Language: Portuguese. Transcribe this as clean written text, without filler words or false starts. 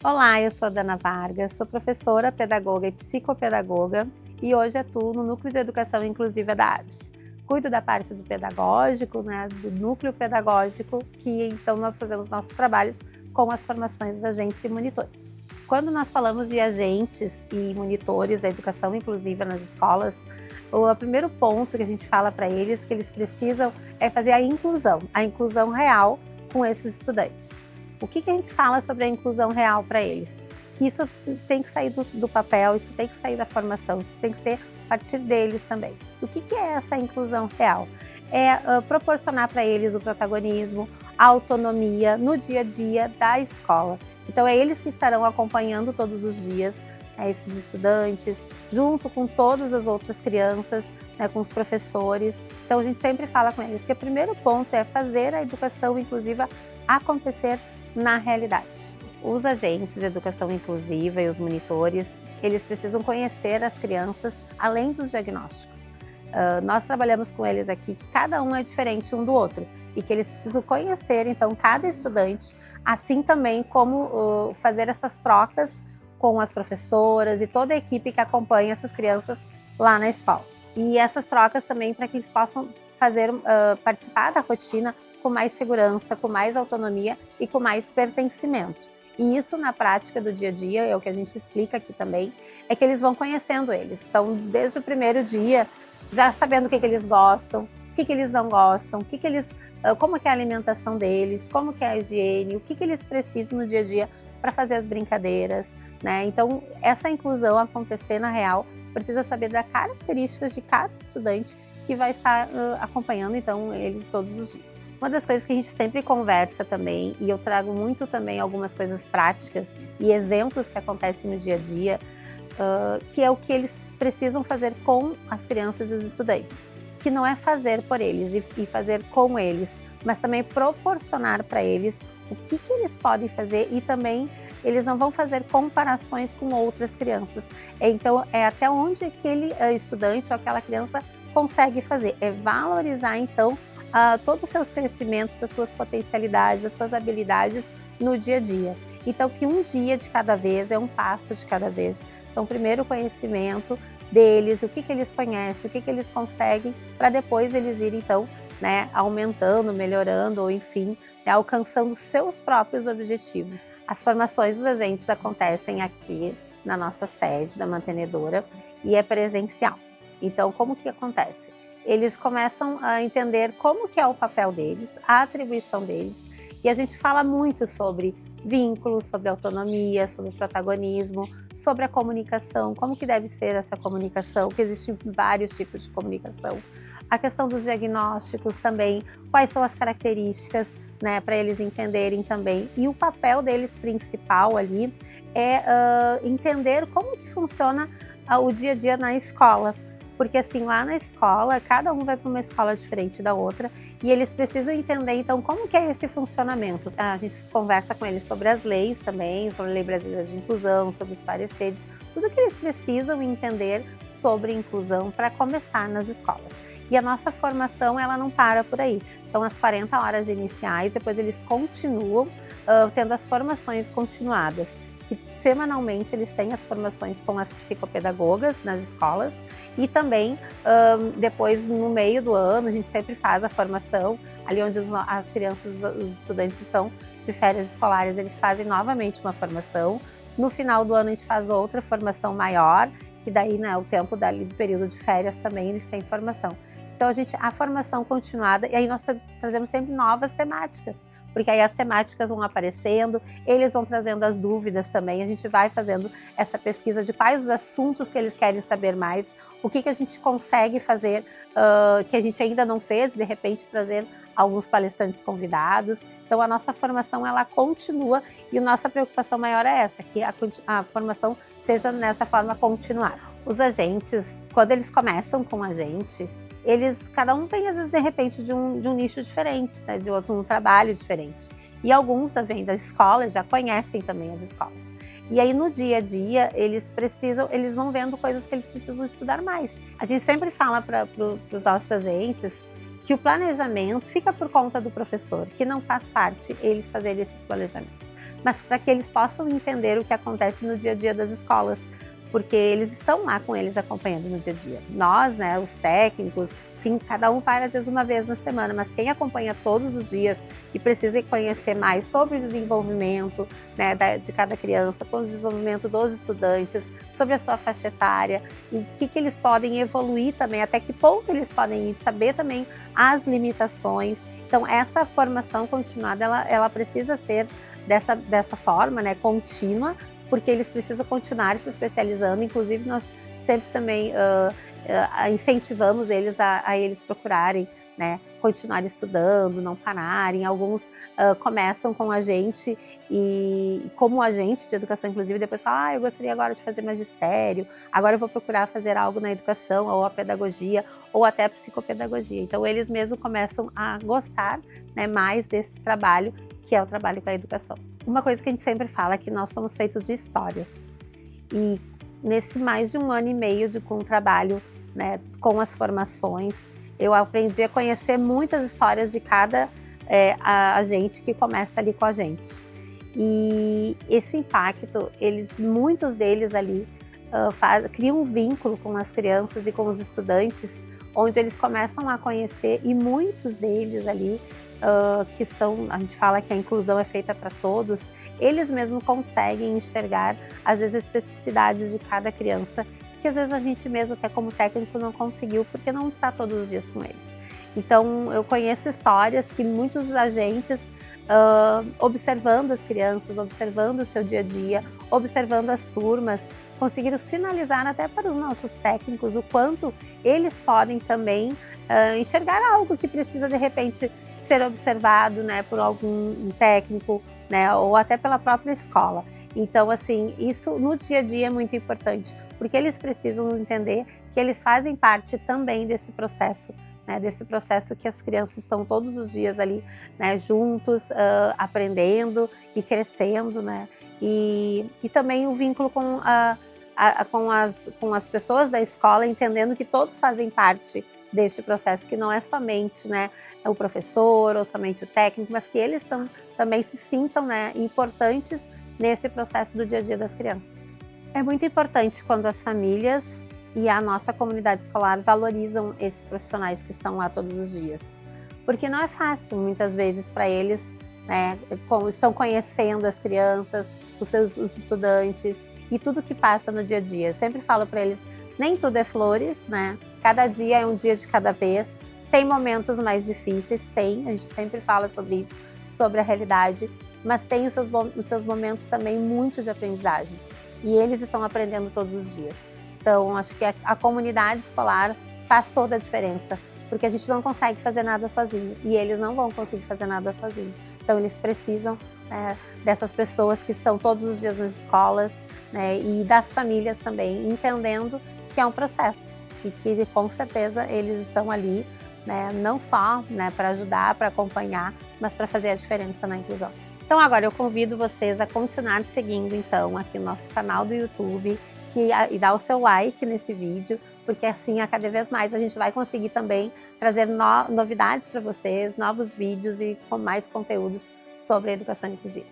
Olá, eu sou a Dana Vargas, sou professora, pedagoga e psicopedagoga e hoje atuo no Núcleo de Educação Inclusiva da ABS. Cuido da parte do pedagógico, do núcleo pedagógico, que então nós fazemos nossos trabalhos com as formações dos agentes e monitores. Quando nós falamos de agentes e monitores da educação inclusiva nas escolas, o primeiro ponto que a gente fala para eles que eles precisam é fazer a inclusão real com esses estudantes. O que a gente fala sobre a inclusão real para eles? Que isso tem que sair do papel, isso tem que sair da formação, isso tem que ser a partir deles também. O que é essa inclusão real? É proporcionar para eles o protagonismo, a autonomia no dia a dia da escola. Então é eles que estarão acompanhando todos os dias esses estudantes, junto com todas as outras crianças, com os professores. Então a gente sempre fala com eles que o primeiro ponto é fazer a educação inclusiva acontecer na realidade. Os agentes de educação inclusiva e os monitores, eles precisam conhecer as crianças além dos diagnósticos. Nós trabalhamos com eles aqui que cada um é diferente um do outro e que eles precisam conhecer, então, cada estudante, assim também como fazer essas trocas com as professoras e toda a equipe que acompanha essas crianças lá na escola. E essas trocas também para que eles possam participar da rotina com mais segurança, com mais autonomia e com mais pertencimento. E isso na prática do dia a dia, é o que a gente explica aqui também, é que eles vão conhecendo eles. Então, desde o primeiro dia, já sabendo o que eles gostam, o que eles não gostam, como que é a alimentação deles, como que é a higiene, o que eles precisam no dia a dia para fazer as brincadeiras, Então, essa inclusão acontecer na real, precisa saber das características de cada estudante que vai estar acompanhando, então, eles todos os dias. Uma das coisas que a gente sempre conversa também, e eu trago muito também algumas coisas práticas e exemplos que acontecem no dia a dia, que é o que eles precisam fazer com as crianças e os estudantes, que não é fazer por eles e fazer com eles, mas também proporcionar para eles o que eles podem fazer e também eles não vão fazer comparações com outras crianças. Então, é até onde aquele estudante ou aquela criança consegue fazer, é valorizar então todos os seus crescimentos, as suas potencialidades, as suas habilidades no dia a dia. Então, que um dia de cada vez é um passo de cada vez. Então, primeiro o conhecimento deles, o que eles conhecem, o que eles conseguem, para depois eles irem então aumentando, melhorando ou enfim, alcançando seus próprios objetivos. As formações dos agentes acontecem aqui na nossa sede da mantenedora e é presencial. Então, como que acontece? Eles começam a entender como que é o papel deles, a atribuição deles, e a gente fala muito sobre vínculos, sobre autonomia, sobre protagonismo, sobre a comunicação, como que deve ser essa comunicação, que existem vários tipos de comunicação. A questão dos diagnósticos também, quais são as características, para eles entenderem também. E o papel deles principal ali é entender como que funciona o dia a dia na escola. Porque assim, lá na escola, cada um vai para uma escola diferente da outra e eles precisam entender, então, como que é esse funcionamento. A gente conversa com eles sobre as leis também, sobre a Lei Brasileira de Inclusão, sobre os pareceres, tudo que eles precisam entender sobre inclusão para começar nas escolas. E a nossa formação, ela não para por aí. Então, as 40 horas iniciais, depois eles continuam tendo as formações continuadas, que semanalmente eles têm as formações com as psicopedagogas nas escolas e também depois no meio do ano a gente sempre faz a formação ali onde as crianças, os estudantes estão de férias escolares, eles fazem novamente uma formação. No final do ano a gente faz outra formação maior, que daí o tempo dali do período de férias também eles têm formação. Então, a formação continuada, e aí nós trazemos sempre novas temáticas, porque aí as temáticas vão aparecendo, eles vão trazendo as dúvidas também, a gente vai fazendo essa pesquisa de quais os assuntos que eles querem saber mais, o que a gente consegue fazer que a gente ainda não fez, e de repente trazer alguns palestrantes convidados. Então, a nossa formação, ela continua e a nossa preocupação maior é essa, que a formação seja nessa forma continuada. Os agentes, quando eles começam com a gente, cada um vem às vezes de repente de um nicho diferente, de um trabalho diferente. E alguns vêm das escolas, já conhecem também as escolas. E aí no dia a dia eles vão vendo coisas que eles precisam estudar mais. A gente sempre fala para os nossos agentes que o planejamento fica por conta do professor, que não faz parte eles fazerem esses planejamentos, mas para que eles possam entender o que acontece no dia a dia das escolas, porque eles estão lá com eles acompanhando no dia a dia. Nós, né, os técnicos, enfim, cada um vai às vezes uma vez na semana, mas quem acompanha todos os dias e precisa conhecer mais sobre o desenvolvimento, né, de cada criança, com o desenvolvimento dos estudantes, sobre a sua faixa etária, e o que eles podem evoluir também, até que ponto eles podem ir, saber também as limitações. Então, essa formação continuada, ela precisa ser dessa forma, né, contínua, porque eles precisam continuar se especializando. Inclusive, nós sempre também incentivamos eles a eles procurarem, né, continuar estudando, não pararem. Alguns começam com a gente e como agente de educação, inclusive, depois falam, eu gostaria agora de fazer magistério, agora eu vou procurar fazer algo na educação, ou a pedagogia, ou até a psicopedagogia. Então, eles mesmos começam a gostar, né, mais desse trabalho, que é o trabalho com a educação. Uma coisa que a gente sempre fala é que nós somos feitos de histórias. E nesse mais de 1 ano e meio com o trabalho, né, com as formações, eu aprendi a conhecer muitas histórias de cada agente que começa ali com a gente. E esse impacto, muitos deles ali criam um vínculo com as crianças e com os estudantes, onde eles começam a conhecer, e muitos deles ali, que são, a gente fala que a inclusão é feita para todos, eles mesmos conseguem enxergar, às vezes, as especificidades de cada criança, que às vezes a gente mesmo, até como técnico, não conseguiu, porque não está todos os dias com eles. Então, eu conheço histórias que muitos agentes, observando as crianças, observando o seu dia a dia, observando as turmas, conseguiram sinalizar até para os nossos técnicos o quanto eles podem também enxergar algo que precisa, de repente, ser observado, né, por algum técnico, né, ou até pela própria escola. Então, assim, isso no dia a dia é muito importante, porque eles precisam entender que eles fazem parte também desse processo, né, desse processo que as crianças estão todos os dias ali, né, juntos, aprendendo e crescendo, né, e também o vínculo com as pessoas da escola, entendendo que todos fazem parte deste processo, que não é somente, né, o professor ou somente o técnico, mas que eles também se sintam, né, importantes nesse processo do dia a dia das crianças. É muito importante quando as famílias e a nossa comunidade escolar valorizam esses profissionais que estão lá todos os dias, porque não é fácil muitas vezes para eles, né, estão conhecendo as crianças, os estudantes e tudo que passa no dia a dia. Eu sempre falo para eles, nem tudo é flores, né? Cada dia é um dia de cada vez. Tem momentos mais difíceis, a gente sempre fala sobre isso, sobre a realidade, mas tem os seus momentos também muito de aprendizagem. E eles estão aprendendo todos os dias. Então, acho que a comunidade escolar faz toda a diferença, porque a gente não consegue fazer nada sozinho e eles não vão conseguir fazer nada sozinho. Então, eles precisam dessas pessoas que estão todos os dias nas escolas, né, e das famílias também, entendendo que é um processo e que, com certeza, eles estão ali, né, não só, né, para ajudar, para acompanhar, mas para fazer a diferença na inclusão. Então, agora eu convido vocês a continuar seguindo, então, aqui o nosso canal do YouTube e dar o seu like nesse vídeo, porque assim, a cada vez mais a gente vai conseguir também trazer novidades para vocês, novos vídeos e com mais conteúdos sobre a educação inclusiva.